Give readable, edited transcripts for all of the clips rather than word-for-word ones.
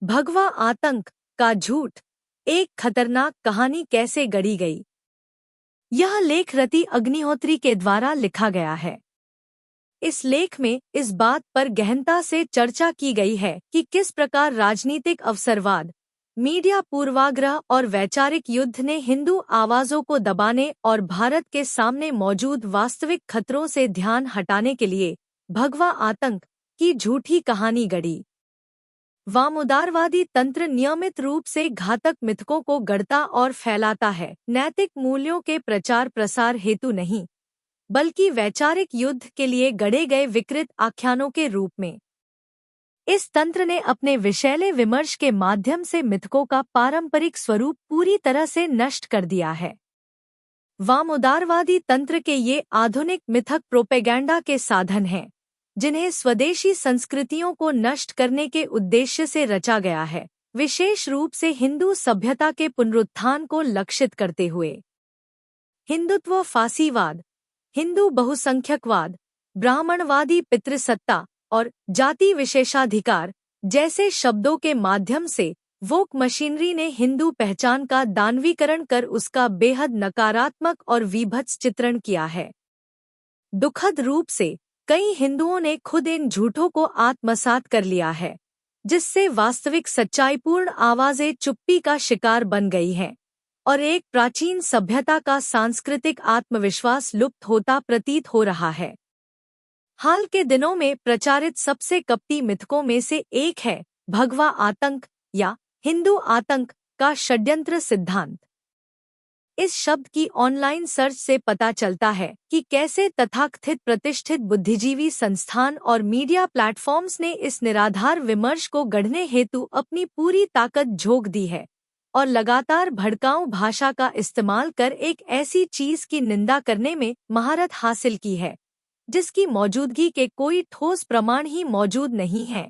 भगवा आतंक का झूठ, एक खतरनाक कहानी कैसे गढ़ी गई। यह लेख रति अग्निहोत्री के द्वारा लिखा गया है। इस लेख में इस बात पर गहनता से चर्चा की गई है कि किस प्रकार राजनीतिक अवसरवाद, मीडिया पूर्वाग्रह और वैचारिक युद्ध ने हिंदू आवाज़ों को दबाने और भारत के सामने मौजूद वास्तविक खतरों से ध्यान हटाने के लिए भगवा आतंक की झूठी कहानी गढ़ी। वामउदारवादी तंत्र नियमित रूप से घातक मिथकों को गढ़ता और फैलाता है, नैतिक मूल्यों के प्रचार प्रसार हेतु नहीं, बल्कि वैचारिक युद्ध के लिए गढ़े गए विकृत आख्यानों के रूप में। इस तंत्र ने अपने विषैले विमर्श के माध्यम से मिथकों का पारंपरिक स्वरूप पूरी तरह से नष्ट कर दिया है। वामउदारवादी तंत्र के ये आधुनिक मिथक प्रोपेगेंडा के साधन हैं, जिन्हें स्वदेशी संस्कृतियों को नष्ट करने के उद्देश्य से रचा गया है, विशेष रूप से हिंदू सभ्यता के पुनरुत्थान को लक्षित करते हुए। हिंदुत्व फासीवाद, हिंदू बहुसंख्यकवाद, ब्राह्मणवादी पितृसत्ता और जाति विशेषाधिकार जैसे शब्दों के माध्यम से वोक मशीनरी ने हिंदू पहचान का दानवीकरण कर उसका बेहद नकारात्मक और विभत्स चित्रण किया है। दुखद रूप से कई हिंदुओं ने खुद इन झूठों को आत्मसात कर लिया है, जिससे वास्तविक सच्चाईपूर्ण आवाज़ें चुप्पी का शिकार बन गई हैं और एक प्राचीन सभ्यता का सांस्कृतिक आत्मविश्वास लुप्त होता प्रतीत हो रहा है। हाल के दिनों में प्रचारित सबसे कपटी मिथकों में से एक है भगवा आतंक या हिंदू आतंक का षड्यंत्र सिद्धांत। इस शब्द की ऑनलाइन सर्च से पता चलता है कि कैसे तथाकथित प्रतिष्ठित बुद्धिजीवी संस्थान और मीडिया प्लेटफॉर्म्स ने इस निराधार विमर्श को गढ़ने हेतु अपनी पूरी ताकत झोंक दी है और लगातार भड़काऊ भाषा का इस्तेमाल कर एक ऐसी चीज की निंदा करने में महारत हासिल की है, जिसकी मौजूदगी के कोई ठोस प्रमाण ही मौजूद नहीं है।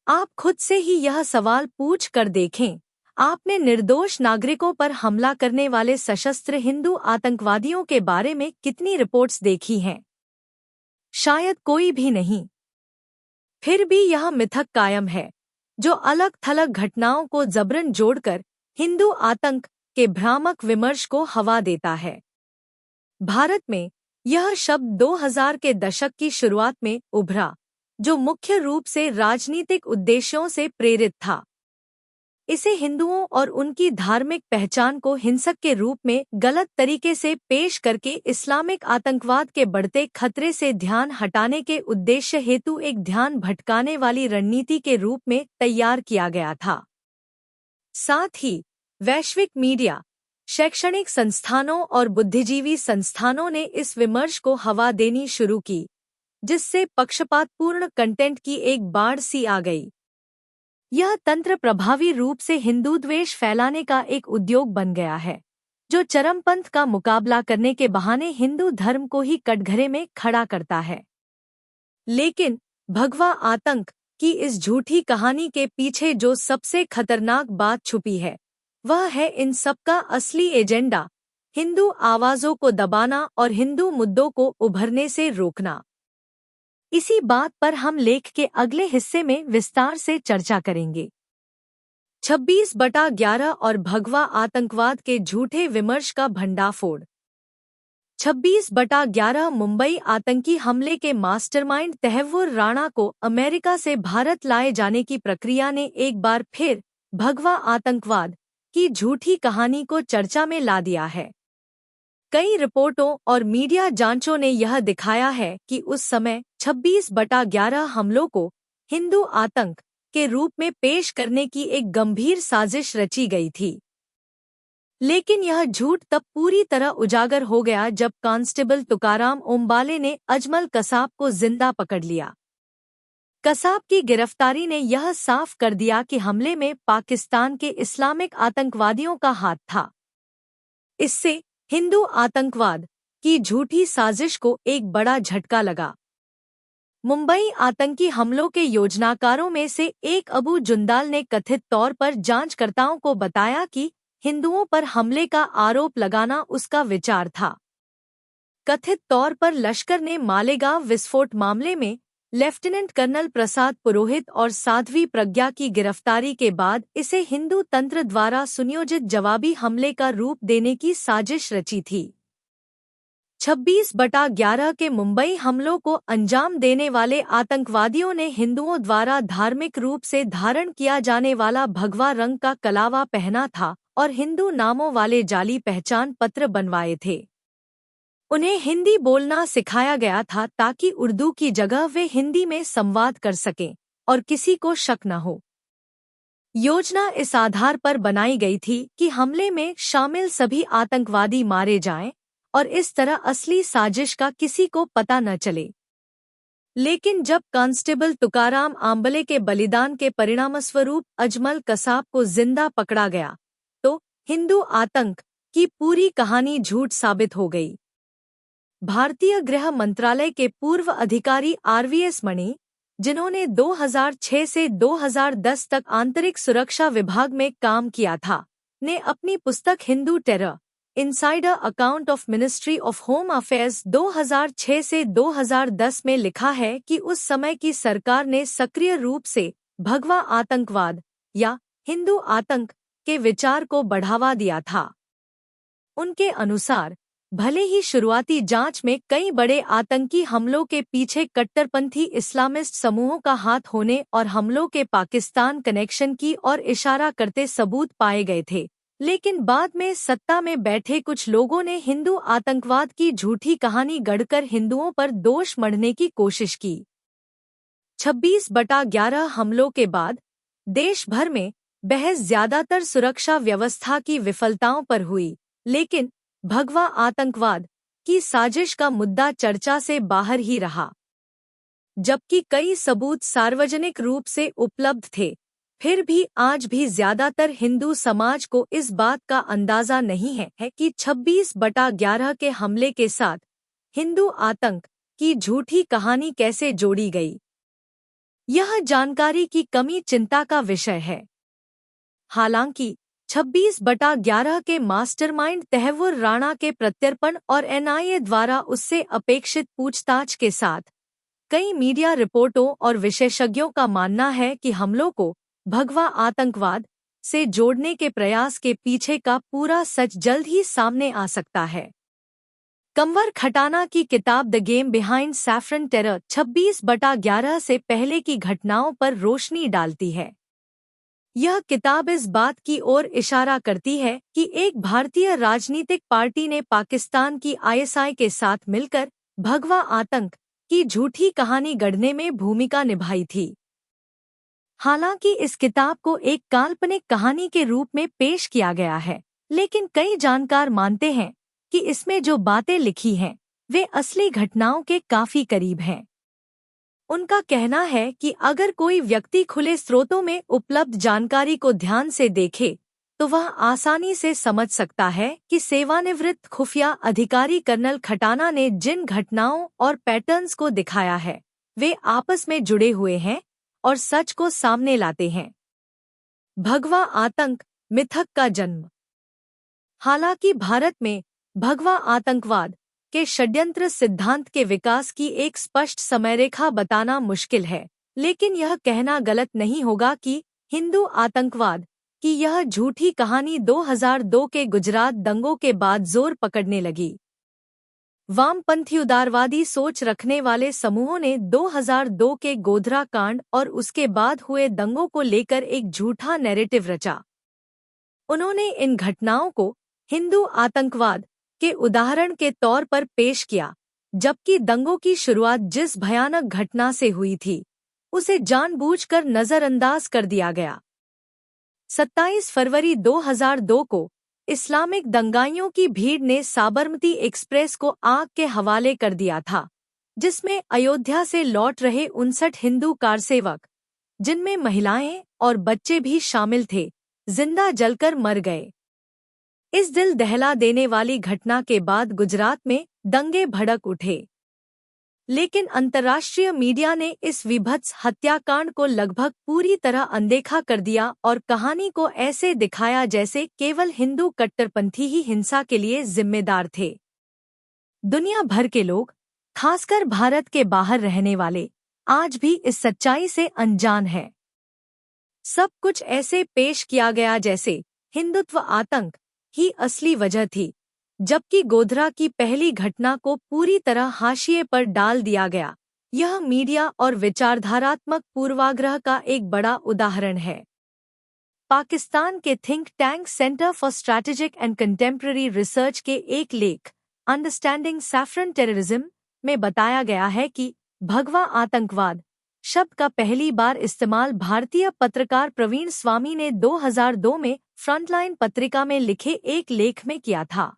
आप खुद से ही यह सवाल पूछ कर देखें, आपने निर्दोष नागरिकों पर हमला करने वाले सशस्त्र हिंदू आतंकवादियों के बारे में कितनी रिपोर्ट्स देखी हैं? शायद कोई भी नहीं। फिर भी यह मिथक कायम है, जो अलग थलग घटनाओं को जबरन जोड़कर हिंदू आतंक के भ्रामक विमर्श को हवा देता है। भारत में यह शब्द 2000 के दशक की शुरुआत में उभरा, जो मुख्य रूप से राजनीतिक उद्देश्यों से प्रेरित था। इसे हिंदुओं और उनकी धार्मिक पहचान को हिंसक के रूप में गलत तरीके से पेश करके इस्लामिक आतंकवाद के बढ़ते खतरे से ध्यान हटाने के उद्देश्य हेतु एक ध्यान भटकाने वाली रणनीति के रूप में तैयार किया गया था। साथ ही वैश्विक मीडिया, शैक्षणिक संस्थानों और बुद्धिजीवी संस्थानों ने इस विमर्श को हवा देनी शुरू की, जिससे पक्षपातपूर्ण कंटेंट की एक बाढ़ सी आ गई। यह तंत्र प्रभावी रूप से हिंदू द्वेष फैलाने का एक उद्योग बन गया है, जो चरमपंथ का मुकाबला करने के बहाने हिंदू धर्म को ही कटघरे में खड़ा करता है। लेकिन भगवा आतंक की इस झूठी कहानी के पीछे जो सबसे खतरनाक बात छुपी है, वह है इन सबका असली एजेंडा हिंदू आवाज़ों को दबाना और हिंदू मुद्दों को उभरने से रोकना। इसी बात पर हम लेख के अगले हिस्से में विस्तार से चर्चा करेंगे। 26/11 और भगवा आतंकवाद के झूठे विमर्श का भंडाफोड़। 26/11 मुंबई आतंकी हमले के मास्टरमाइंड तहव्वुर राणा को अमेरिका से भारत लाए जाने की प्रक्रिया ने एक बार फिर भगवा आतंकवाद की झूठी कहानी को चर्चा में ला दिया है। कई रिपोर्टों और मीडिया जांचों ने यह दिखाया है कि उस समय 26/11 हमलों को हिंदू आतंक के रूप में पेश करने की एक गंभीर साजिश रची गई थी। लेकिन यह झूठ तब पूरी तरह उजागर हो गया जब कांस्टेबल तुकाराम ओम्बाले ने अजमल कसाब को जिंदा पकड़ लिया। कसाब की गिरफ्तारी ने यह साफ कर दिया कि हमले में पाकिस्तान के इस्लामिक आतंकवादियों का हाथ था। इससे हिंदू आतंकवाद की झूठी साजिश को एक बड़ा झटका लगा। मुंबई आतंकी हमलों के योजनाकारों में से एक अबू जुंदाल ने कथित तौर पर जांचकर्ताओं को बताया कि हिंदुओं पर हमले का आरोप लगाना उसका विचार था। कथित तौर पर लश्कर ने मालेगांव विस्फोट मामले में लेफ्टिनेंट कर्नल प्रसाद पुरोहित और साध्वी प्रज्ञा की गिरफ्तारी के बाद इसे हिंदू तंत्र द्वारा सुनियोजित जवाबी हमले का रूप देने की साजिश रची थी। 26/11 के मुंबई हमलों को अंजाम देने वाले आतंकवादियों ने हिंदुओं द्वारा धार्मिक रूप से धारण किया जाने वाला भगवा रंग का कलावा पहना था और हिंदू नामों वाले जाली पहचान पत्र बनवाए थे। उन्हें हिंदी बोलना सिखाया गया था ताकि उर्दू की जगह वे हिंदी में संवाद कर सकें और किसी को शक न हो। योजना इस आधार पर बनाई गई थी कि हमले में शामिल सभी आतंकवादी मारे जाएं और इस तरह असली साजिश का किसी को पता न चले। लेकिन जब कांस्टेबल तुकाराम आंबले के बलिदान के परिणामस्वरूप अजमल कसाब को जिंदा पकड़ा गया तो हिंदू आतंक की पूरी कहानी झूठ साबित हो गई। भारतीय गृह मंत्रालय के पूर्व अधिकारी RVS मणि, जिन्होंने 2006 से 2010 तक आंतरिक सुरक्षा विभाग में काम किया था, ने अपनी पुस्तक Hindu terror insider account of ministry of home affairs 2006 से 2010 में लिखा है कि उस समय की सरकार ने सक्रिय रूप से भगवा आतंकवाद या हिंदू आतंक के विचार को बढ़ावा दिया था। उनके अनुसार भले ही शुरुआती जांच में कई बड़े आतंकी हमलों के पीछे कट्टरपंथी इस्लामिस्ट समूहों का हाथ होने और हमलों के पाकिस्तान कनेक्शन की ओर इशारा करते सबूत पाए गए थे, लेकिन बाद में सत्ता में बैठे कुछ लोगों ने हिंदू आतंकवाद की झूठी कहानी गढ़कर हिंदुओं पर दोष मढ़ने की कोशिश की। 26/11 हमलों के बाद देश भर में बहस ज्यादातर सुरक्षा व्यवस्था की विफलताओं पर हुई, लेकिन भगवा आतंकवाद की साजिश का मुद्दा चर्चा से बाहर ही रहा। जबकि कई सबूत सार्वजनिक रूप से उपलब्ध थे, फिर भी आज भी ज्यादातर हिंदू समाज को इस बात का अंदाजा नहीं है कि 26/11 के हमले के साथ हिंदू आतंक की झूठी कहानी कैसे जोड़ी गई। यह जानकारी की कमी चिंता का विषय है। हालांकि 26/11 के मास्टरमाइंड तहव्वुर राणा के प्रत्यर्पण और NIA द्वारा उससे अपेक्षित पूछताछ के साथ कई मीडिया रिपोर्टों और विशेषज्ञों का मानना है कि हमलों को भगवा आतंकवाद से जोड़ने के प्रयास के पीछे का पूरा सच जल्द ही सामने आ सकता है। कंवर खटाना की किताब the game behind saffron terror 26/11 से पहले की घटनाओं पर रोशनी डालती है। यह किताब इस बात की ओर इशारा करती है कि एक भारतीय राजनीतिक पार्टी ने पाकिस्तान की ISI के साथ मिलकर भगवा आतंक की झूठी कहानी गढ़ने में भूमिका निभाई थी। हालांकि इस किताब को एक काल्पनिक कहानी के रूप में पेश किया गया है, लेकिन कई जानकार मानते हैं कि इसमें जो बातें लिखी हैं वे असली घटनाओं के काफी करीब हैं। उनका कहना है कि अगर कोई व्यक्ति खुले स्रोतों में उपलब्ध जानकारी को ध्यान से देखे तो वह आसानी से समझ सकता है कि सेवानिवृत्त खुफिया अधिकारी कर्नल खटाना ने जिन घटनाओं और पैटर्न्स को दिखाया है वे आपस में जुड़े हुए हैं और सच को सामने लाते हैं। भगवा आतंक मिथक का जन्म। हालांकि भारत में भगवा आतंकवाद के षड्यंत्र सिद्धांत के विकास की एक स्पष्ट समयरेखा बताना मुश्किल है, लेकिन यह कहना गलत नहीं होगा कि हिंदू आतंकवाद की यह झूठी कहानी 2002 के गुजरात दंगों के बाद जोर पकड़ने लगी। वामपंथी उदारवादी सोच रखने वाले समूहों ने 2002 के गोधरा कांड और उसके बाद हुए दंगों को लेकर एक झूठा नैरेटिव रचा। उन्होंने इन घटनाओं को हिंदू आतंकवाद के उदाहरण के तौर पर पेश किया, जबकि दंगों की शुरुआत जिस भयानक घटना से हुई थी उसे जानबूझकर नजरअंदाज कर दिया गया। 27 फरवरी 2002 को इस्लामिक दंगाइयों की भीड़ ने साबरमती एक्सप्रेस को आग के हवाले कर दिया था, जिसमें अयोध्या से लौट रहे 59 हिंदू कारसेवक, जिनमें महिलाएं और बच्चे भी शामिल थे, जिंदा जलकर मर गए। इस दिल दहला देने वाली घटना के बाद गुजरात में दंगे भड़क उठे, लेकिन अंतर्राष्ट्रीय मीडिया ने इस विभत्स हत्याकांड को लगभग पूरी तरह अनदेखा कर दिया और कहानी को ऐसे दिखाया जैसे केवल हिंदू कट्टरपंथी ही हिंसा के लिए जिम्मेदार थे। दुनिया भर के लोग, खासकर भारत के बाहर रहने वाले, आज भी इस सच्चाई से अनजान है। सब कुछ ऐसे पेश किया गया जैसे हिंदुत्व आतंक ही असली वजह थी, जबकि गोधरा की पहली घटना को पूरी तरह हाशिए पर डाल दिया गया। यह मीडिया और विचारधारात्मक पूर्वाग्रह का एक बड़ा उदाहरण है। पाकिस्तान के think tank centre for strategic and contemporary research के एक लेख अंडरस्टैंडिंग सैफरन टेररिज्म में बताया गया है कि भगवा आतंकवाद शब्द का पहली बार इस्तेमाल भारतीय पत्रकार प्रवीण स्वामी ने 2002 में फ्रंटलाइन पत्रिका में लिखे एक लेख में किया था।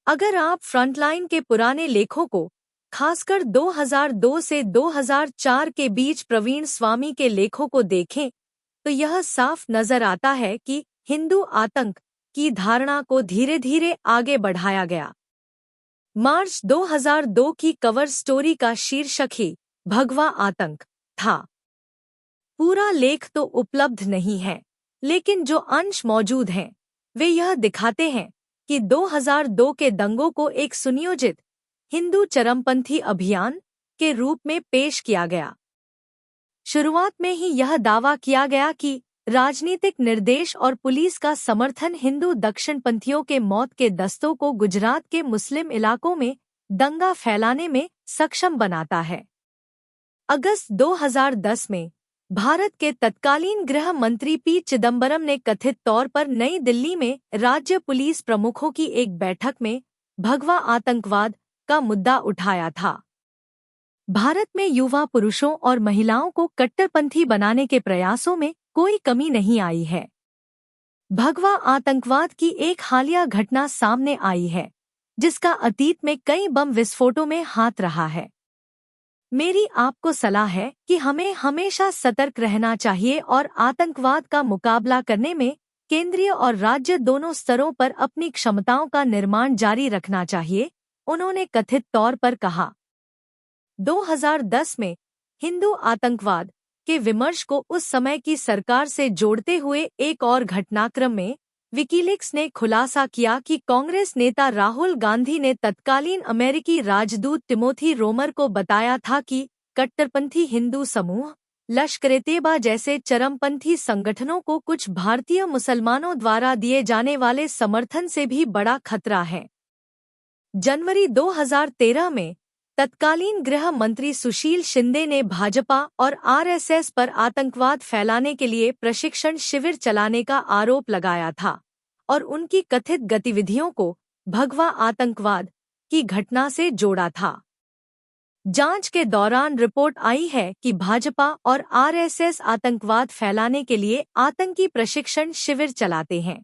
अगर आप फ्रंटलाइन के पुराने लेखों को, खासकर 2002 से 2004 के बीच प्रवीण स्वामी के लेखों को देखें, तो यह साफ नजर आता है कि हिंदू आतंक की धारणा को धीरे धीरे आगे बढ़ाया गया। मार्च 2002 की कवर स्टोरी का शीर्षक ही भगवा आतंक था। पूरा लेख तो उपलब्ध नहीं है, लेकिन जो अंश मौजूद हैं वे यह दिखाते हैं कि 2002 के दंगों को एक सुनियोजित हिंदू चरमपंथी अभियान के रूप में पेश किया गया। शुरुआत में ही यह दावा किया गया कि राजनीतिक निर्देश और पुलिस का समर्थन हिंदू दक्षिणपंथियों के मौत के दस्तों को गुजरात के मुस्लिम इलाकों में दंगा फैलाने में सक्षम बनाता है। अगस्त 2010 में भारत के तत्कालीन गृह मंत्री पी चिदंबरम ने कथित तौर पर नई दिल्ली में राज्य पुलिस प्रमुखों की एक बैठक में भगवा आतंकवाद का मुद्दा उठाया था। भारत में युवा पुरुषों और महिलाओं को कट्टरपंथी बनाने के प्रयासों में कोई कमी नहीं आई है। भगवा आतंकवाद की एक हालिया घटना सामने आई है, जिसका अतीत में कई बम विस्फोटों में हाथ रहा है। मेरी आपको सलाह है कि हमें हमेशा सतर्क रहना चाहिए और आतंकवाद का मुकाबला करने में केंद्रीय और राज्य दोनों स्तरों पर अपनी क्षमताओं का निर्माण जारी रखना चाहिए, उन्होंने कथित तौर पर कहा। 2010 में हिंदू आतंकवाद के विमर्श को उस समय की सरकार से जोड़ते हुए एक और घटनाक्रम में विकीलीक्स ने खुलासा किया कि कांग्रेस नेता राहुल गांधी ने तत्कालीन अमेरिकी राजदूत टिमोथी रोमर को बताया था कि कट्टरपंथी हिंदू समूह लश्कर-ए-तैयबा जैसे चरमपंथी संगठनों को कुछ भारतीय मुसलमानों द्वारा दिए जाने वाले समर्थन से भी बड़ा खतरा है। जनवरी 2013 में तत्कालीन गृह मंत्री सुशील शिंदे ने भाजपा और आरएसएस पर आतंकवाद फैलाने के लिए प्रशिक्षण शिविर चलाने का आरोप लगाया था और उनकी कथित गतिविधियों को भगवा आतंकवाद की घटना से जोड़ा था। जांच के दौरान रिपोर्ट आई है कि भाजपा और आरएसएस आतंकवाद फैलाने के लिए आतंकी प्रशिक्षण शिविर चलाते हैं।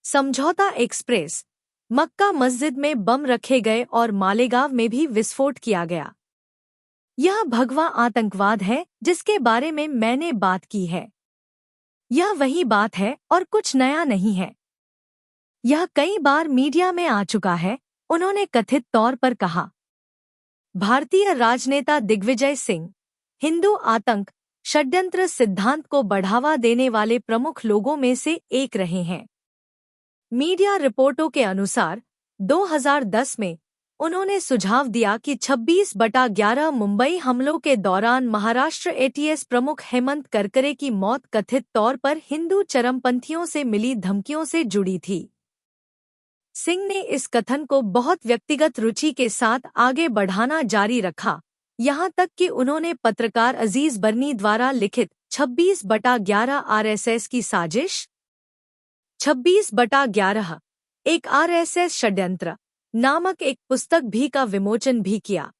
समझौता एक्सप्रेस, मक्का मस्जिद में बम रखे गए और मालेगांव में भी विस्फोट किया गया। यह भगवा आतंकवाद है जिसके बारे में मैंने बात की है। यह वही बात है और कुछ नया नहीं है। यह कई बार मीडिया में आ चुका है, उन्होंने कथित तौर पर कहा। भारतीय राजनेता दिग्विजय सिंह हिंदू आतंक षड्यंत्र सिद्धांत को बढ़ावा देने वाले प्रमुख लोगों में से एक रहे हैं। मीडिया रिपोर्टों के अनुसार 2010 में उन्होंने सुझाव दिया कि 26/11 मुंबई हमलों के दौरान महाराष्ट्र एटीएस प्रमुख हेमंत करकरे की मौत कथित तौर पर हिंदू चरमपंथियों से मिली धमकियों से जुड़ी थी। सिंह ने इस कथन को बहुत व्यक्तिगत रुचि के साथ आगे बढ़ाना जारी रखा, यहां तक कि उन्होंने पत्रकार अजीज बर्नी द्वारा लिखित 26/11 आरएसएस की साजिश 26/11 एक आरएसएस षड्यंत्र नामक एक पुस्तक भी का विमोचन भी किया।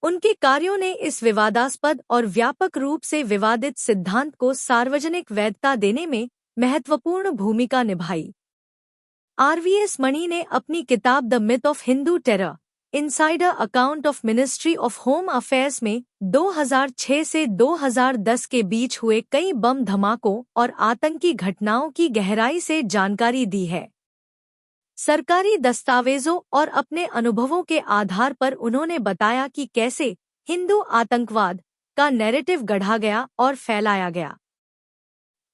उनके कार्यों ने इस विवादास्पद और व्यापक रूप से विवादित सिद्धांत को सार्वजनिक वैधता देने में महत्वपूर्ण भूमिका निभाई। आरवीएस मणि ने अपनी किताब the myth of Hindu terror, insider account of ministry of home affairs में 2006 से 2010 के बीच हुए कई बम धमाकों और आतंकी घटनाओं की गहराई से जानकारी दी है। सरकारी दस्तावेजों और अपने अनुभवों के आधार पर उन्होंने बताया कि कैसे हिंदू आतंकवाद का नैरेटिव गढ़ा गया और फैलाया गया।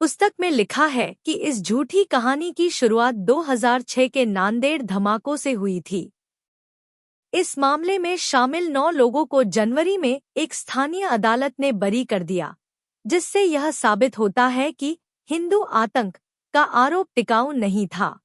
पुस्तक में लिखा है कि इस झूठी कहानी की शुरुआत 2006 के नांदेड़ धमाकों से हुई थी। इस मामले में शामिल 9 लोगों को जनवरी में एक स्थानीय अदालत ने बरी कर दिया, जिससे यह साबित होता है कि हिंदू आतंक का आरोप टिकाऊ नहीं था।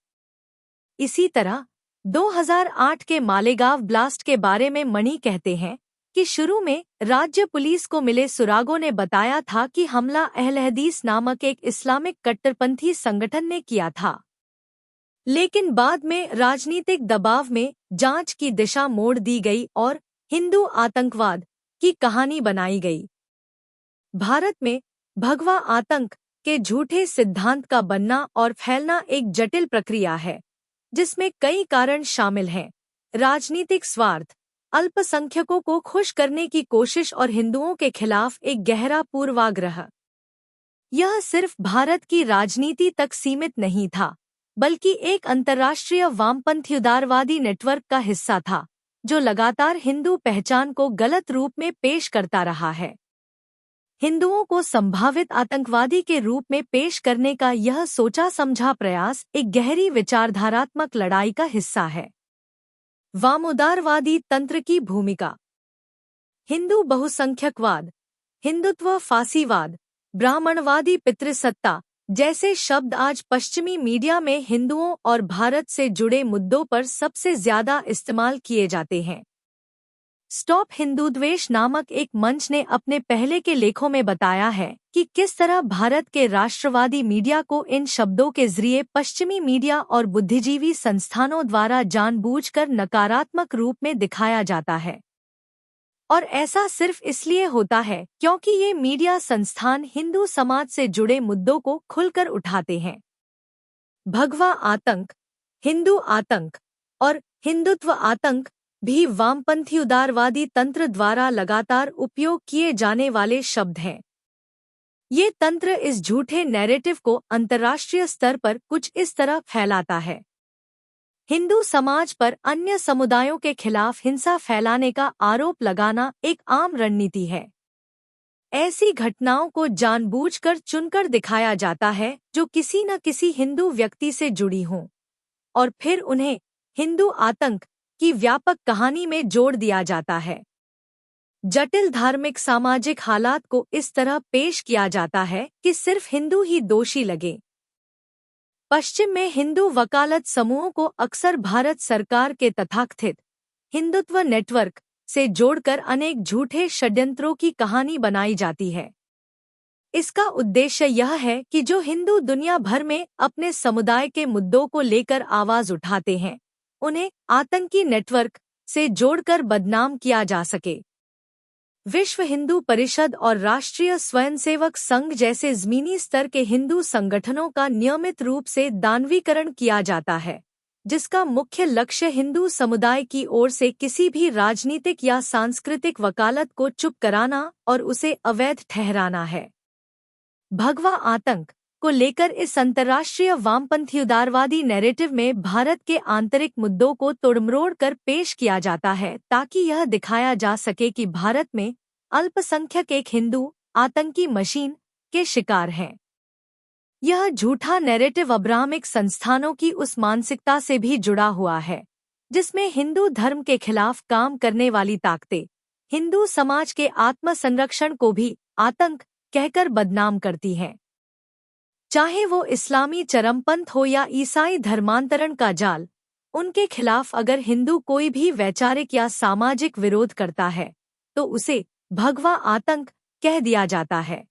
इसी तरह 2008 के मालेगांव ब्लास्ट के बारे में मणि कहते हैं कि शुरू में राज्य पुलिस को मिले सुरागों ने बताया था कि हमला अहले हदीस नामक एक इस्लामिक कट्टरपंथी संगठन ने किया था, लेकिन बाद में राजनीतिक दबाव में जांच की दिशा मोड़ दी गई और हिंदू आतंकवाद की कहानी बनाई गई। भारत में भगवा आतंक के झूठे सिद्धांत का बनना और फैलना एक जटिल प्रक्रिया है, जिसमें कई कारण शामिल हैं। राजनीतिक स्वार्थ, अल्पसंख्यकों को खुश करने की कोशिश और हिंदुओं के खिलाफ एक गहरा पूर्वाग्रह। यह सिर्फ भारत की राजनीति तक सीमित नहीं था, बल्कि एक अंतर्राष्ट्रीय वामपंथी उदारवादी नेटवर्क का हिस्सा था, जो लगातार हिंदू पहचान को गलत रूप में पेश करता रहा है। हिंदुओं को संभावित आतंकवादी के रूप में पेश करने का यह सोचा समझा प्रयास एक गहरी विचारधारात्मक लड़ाई का हिस्सा है। वामउदारवादी तंत्र की भूमिका। हिंदू बहुसंख्यकवाद, हिंदुत्व फासीवाद, ब्राह्मणवादी पितृसत्ता जैसे शब्द आज पश्चिमी मीडिया में हिंदुओं और भारत से जुड़े मुद्दों पर सबसे ज्यादा इस्तेमाल किए जाते हैं। स्टॉप हिंदूद्वेष नामक एक मंच ने अपने पहले के लेखों में बताया है कि किस तरह भारत के राष्ट्रवादी मीडिया को इन शब्दों के जरिए पश्चिमी मीडिया और बुद्धिजीवी संस्थानों द्वारा जानबूझकर नकारात्मक रूप में दिखाया जाता है। और ऐसा सिर्फ इसलिए होता है क्योंकि ये मीडिया संस्थान हिंदू समाज से जुड़े मुद्दों को खुलकर उठाते हैं। भगवा आतंक, हिंदू आतंक और हिंदुत्व आतंक भी वामपंथी उदारवादी तंत्र द्वारा लगातार उपयोग किए जाने वाले शब्द हैं। ये तंत्र इस झूठे नैरेटिव को अंतर्राष्ट्रीय स्तर पर कुछ इस तरह फैलाता है। हिंदू समाज पर अन्य समुदायों के खिलाफ हिंसा फैलाने का आरोप लगाना एक आम रणनीति है। ऐसी घटनाओं को जानबूझकर चुनकर दिखाया जाता है जो किसी न किसी हिंदू व्यक्ति से जुड़ी हों, और फिर उन्हें हिंदू आतंक की व्यापक कहानी में जोड़ दिया जाता है। जटिल धार्मिक सामाजिक हालात को इस तरह पेश किया जाता है कि सिर्फ हिंदू ही दोषी लगे। पश्चिम में हिंदू वकालत समूहों को अक्सर भारत सरकार के तथाकथित हिंदुत्व नेटवर्क से जोड़कर अनेक झूठे षड्यंत्रों की कहानी बनाई जाती है। इसका उद्देश्य यह है कि जो हिंदू दुनिया भर में अपने समुदाय के मुद्दों को लेकर आवाज उठाते हैं, उन्हें आतंकी नेटवर्क से जोड़कर बदनाम किया जा सके। विश्व हिंदू परिषद और राष्ट्रीय स्वयंसेवक संघ जैसे जमीनी स्तर के हिंदू संगठनों का नियमित रूप से दानवीकरण किया जाता है, जिसका मुख्य लक्ष्य हिंदू समुदाय की ओर से किसी भी राजनीतिक या सांस्कृतिक वकालत को चुप कराना और उसे अवैध ठहराना है। भगवा आतंक को लेकर इस अंतर्राष्ट्रीय वामपंथी उदारवादी नैरेटिव में भारत के आंतरिक मुद्दों को तोड़मरोड़ कर पेश किया जाता है, ताकि यह दिखाया जा सके कि भारत में अल्पसंख्यक एक हिंदू आतंकी मशीन के शिकार हैं। यह झूठा नैरेटिव अब्राहमिक संस्थानों की उस मानसिकता से भी जुड़ा हुआ है जिसमें हिंदू धर्म के खिलाफ काम करने वाली ताकतें हिंदू समाज के आत्मसंरक्षण को भी आतंक कहकर बदनाम करती हैं। चाहे वो इस्लामी चरमपंथ हो या ईसाई धर्मांतरण का जाल, उनके खिलाफ अगर हिंदू कोई भी वैचारिक या सामाजिक विरोध करता है तो उसे भगवा आतंक कह दिया जाता है।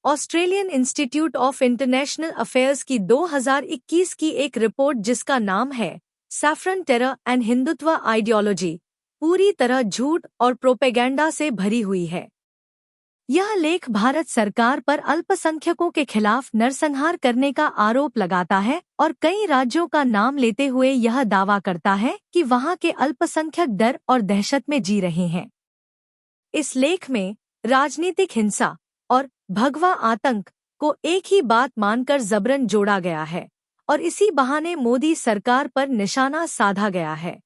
Australian institute of international affairs की 2021 की एक रिपोर्ट जिसका नाम है saffron terror and Hindutva ideology पूरी तरह झूठ और प्रोपेगेंडा से भरी हुई है। यह लेख भारत सरकार पर अल्पसंख्यकों के खिलाफ नरसंहार करने का आरोप लगाता है और कई राज्यों का नाम लेते हुए यह दावा करता है कि वहां के अल्पसंख्यक डर और दहशत में जी रहे हैं। इस लेख में राजनीतिक हिंसा और भगवा आतंक को एक ही बात मानकर जबरन जोड़ा गया है और इसी बहाने मोदी सरकार पर निशाना साधा गया है।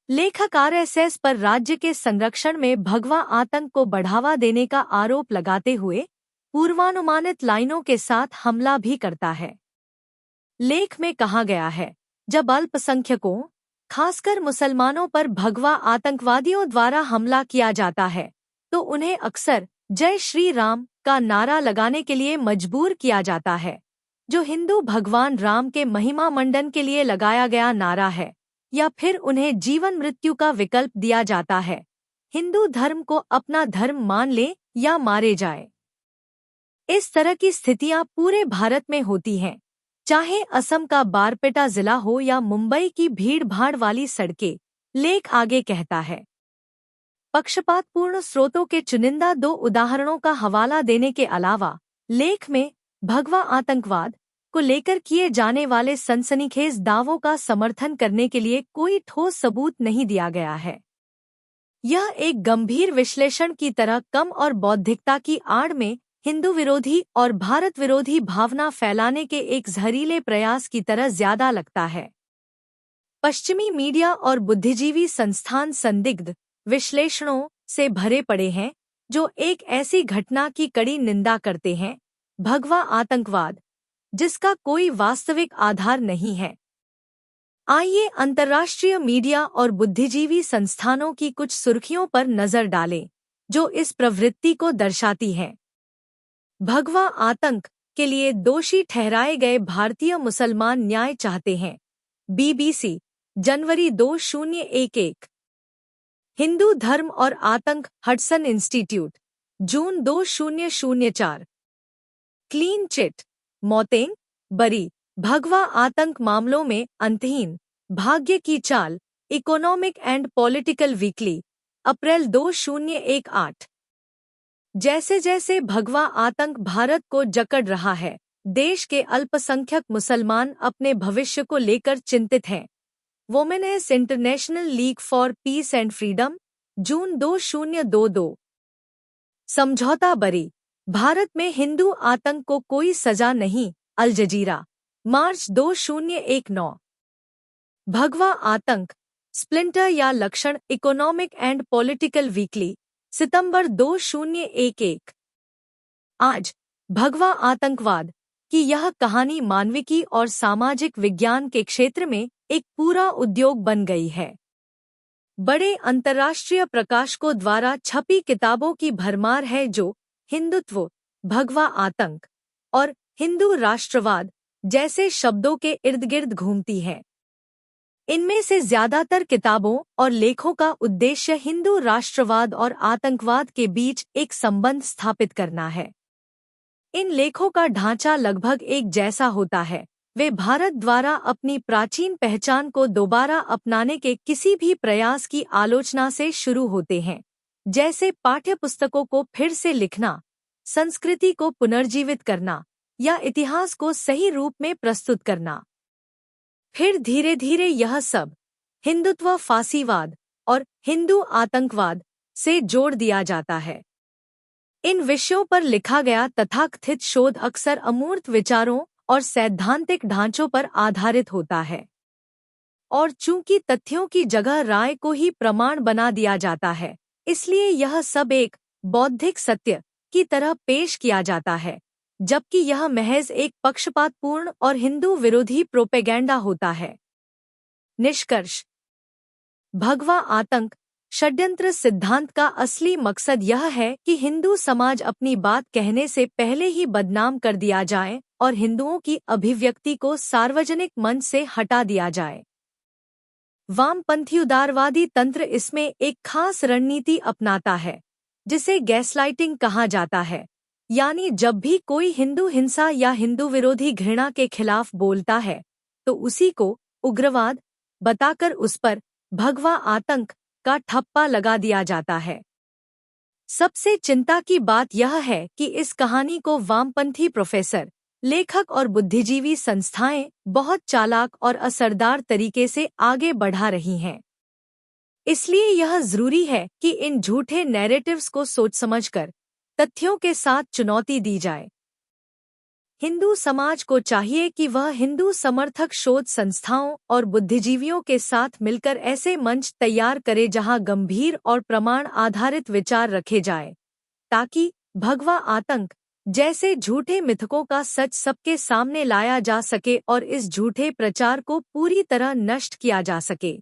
लेखक आरएसएस पर राज्य के संरक्षण में भगवा आतंक को बढ़ावा देने का आरोप लगाते हुए पूर्वानुमानित लाइनों के साथ हमला भी करता है। लेख में कहा गया है, जब अल्पसंख्यकों, खासकर मुसलमानों पर भगवा आतंकवादियों द्वारा हमला किया जाता है तो उन्हें अक्सर जय श्री राम का नारा लगाने के लिए मजबूर किया जाता है, जो हिंदू भगवान राम के महिमा मंडन के लिए लगाया गया नारा है, या फिर उन्हें जीवन मृत्यु का विकल्प दिया जाता है, हिंदू धर्म को अपना धर्म मान ले या मारे जाए। इस तरह की स्थितियां पूरे भारत में होती हैं, चाहे असम का बारपेटा जिला हो या मुंबई की भीड़-भाड़ वाली सड़कें। लेख आगे कहता है, पक्षपातपूर्ण स्रोतों के चुनिंदा 2 उदाहरणों का हवाला देने के अलावा लेख में भगवा आतंकवाद को लेकर किए जाने वाले सनसनीखेज दावों का समर्थन करने के लिए कोई ठोस सबूत नहीं दिया गया है। यह एक गंभीर विश्लेषण की तरह कम और बौद्धिकता की आड़ में हिंदू विरोधी और भारत विरोधी भावना फैलाने के एक जहरीले प्रयास की तरह ज्यादा लगता है। पश्चिमी मीडिया और बुद्धिजीवी संस्थान संदिग्ध विश्लेषणों से भरे पड़े हैं जो एक ऐसी घटना की कड़ी निंदा करते हैं, भगवा आतंकवाद, जिसका कोई वास्तविक आधार नहीं है। आइए अंतर्राष्ट्रीय मीडिया और बुद्धिजीवी संस्थानों की कुछ सुर्खियों पर नजर डालें जो इस प्रवृत्ति को दर्शाती हैं। भगवा आतंक के लिए दोषी ठहराए गए भारतीय मुसलमान न्याय चाहते हैं। BBC, जनवरी 2011। हिंदू धर्म और आतंक, हडसन इंस्टीट्यूट, जून 2004। क्लीन चिट, मौतें बरी, भगवा आतंक मामलों में अंतहीन भाग्य की चाल, इकोनॉमिक एंड पॉलिटिकल वीकली, अप्रैल 2018। जैसे जैसे भगवा आतंक भारत को जकड़ रहा है, देश के अल्पसंख्यक मुसलमान अपने भविष्य को लेकर चिंतित हैं। Women's international league for peace and freedom, June 2022। समझौता बरी, भारत में हिंदू आतंक को कोई सजा नहीं, अल जजीरा, मार्च 2019। भगवा आतंक, स्प्लिंटर या लक्षण, इकोनॉमिक एंड पॉलिटिकल वीकली, सितंबर 2011। आज भगवा आतंकवाद की यह कहानी मानविकी और सामाजिक विज्ञान के क्षेत्र में एक पूरा उद्योग बन गई है। बड़े अंतर्राष्ट्रीय प्रकाशकों द्वारा छपी किताबों की भरमार है जो हिंदुत्व, भगवा आतंक और हिंदू राष्ट्रवाद जैसे शब्दों के इर्द-गिर्द घूमती है। इनमें से ज्यादातर किताबों और लेखों का उद्देश्य हिंदू राष्ट्रवाद और आतंकवाद के बीच एक संबंध स्थापित करना है। इन लेखों का ढांचा लगभग एक जैसा होता है। वे भारत द्वारा अपनी प्राचीन पहचान को दोबारा अपनाने के किसी भी प्रयास की आलोचना से शुरू होते हैं, जैसे पाठ्यपुस्तकों को फिर से लिखना, संस्कृति को पुनर्जीवित करना या इतिहास को सही रूप में प्रस्तुत करना। फिर धीरे धीरे यह सब हिंदुत्व, फासीवाद और हिंदू आतंकवाद से जोड़ दिया जाता है। इन विषयों पर लिखा गया तथाकथित शोध अक्सर अमूर्त विचारों और सैद्धांतिक ढांचों पर आधारित होता है, और चूंकि तथ्यों की जगह राय को ही प्रमाण बना दिया जाता है, इसलिए यह सब एक बौद्धिक सत्य की तरह पेश किया जाता है, जबकि यह महज एक पक्षपातपूर्ण और हिंदू विरोधी प्रोपेगेंडा होता है। निष्कर्ष: भगवा आतंक षड्यंत्र सिद्धांत का असली मकसद यह है कि हिंदू समाज अपनी बात कहने से पहले ही बदनाम कर दिया जाए और हिंदुओं की अभिव्यक्ति को सार्वजनिक मंच से हटा दिया जाए। वामपंथी उदारवादी तंत्र इसमें एक खास रणनीति अपनाता है, जिसे गैसलाइटिंग कहा जाता है, यानी जब भी कोई हिंदू हिंसा या हिंदू विरोधी घृणा के खिलाफ बोलता है तो उसी को उग्रवाद बताकर उस पर भगवा आतंक का ठप्पा लगा दिया जाता है। सबसे चिंता की बात यह है कि इस कहानी को वामपंथी प्रोफेसर, लेखक और बुद्धिजीवी संस्थाएं बहुत चालाक और असरदार तरीके से आगे बढ़ा रही हैं। इसलिए यह जरूरी है कि इन झूठे नैरेटिव्स को सोच समझकर तथ्यों के साथ चुनौती दी जाए। हिंदू समाज को चाहिए कि वह हिंदू समर्थक शोध संस्थाओं और बुद्धिजीवियों के साथ मिलकर ऐसे मंच तैयार करे जहां गंभीर और प्रमाण आधारित विचार रखे जाए, ताकि भगवा आतंक जैसे झूठे मिथकों का सच सबके सामने लाया जा सके और इस झूठे प्रचार को पूरी तरह नष्ट किया जा सके।